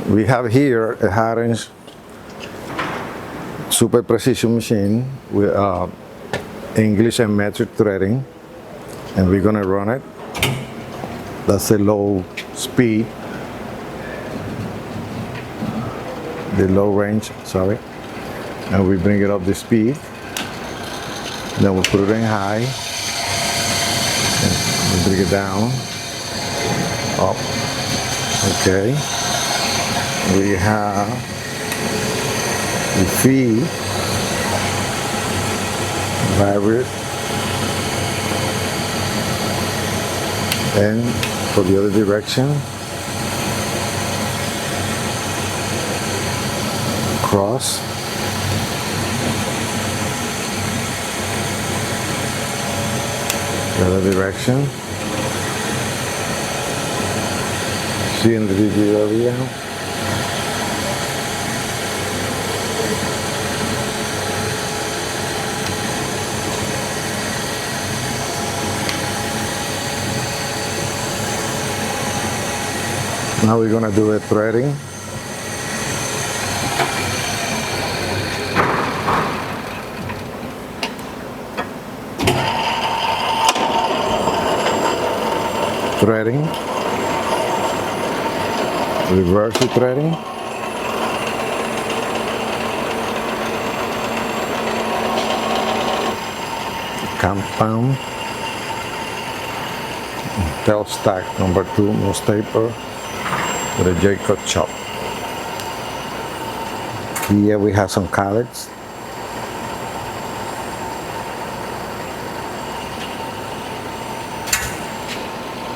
We have here a Hardinge super precision machine with English and metric threading, and we're gonna run it. That's a low speed, the low range, sorry. And we bring it up the speed. Then we put it in high. And we bring it down, up. Okay. We have the feed, vibrate, and for the other direction, cross, the other direction. See in the video earlier. Now we're gonna do a threading. Threading. Reverse the threading. Compound. Tail stack number 2, most taper. With a J-cut chop. Here we have some collets.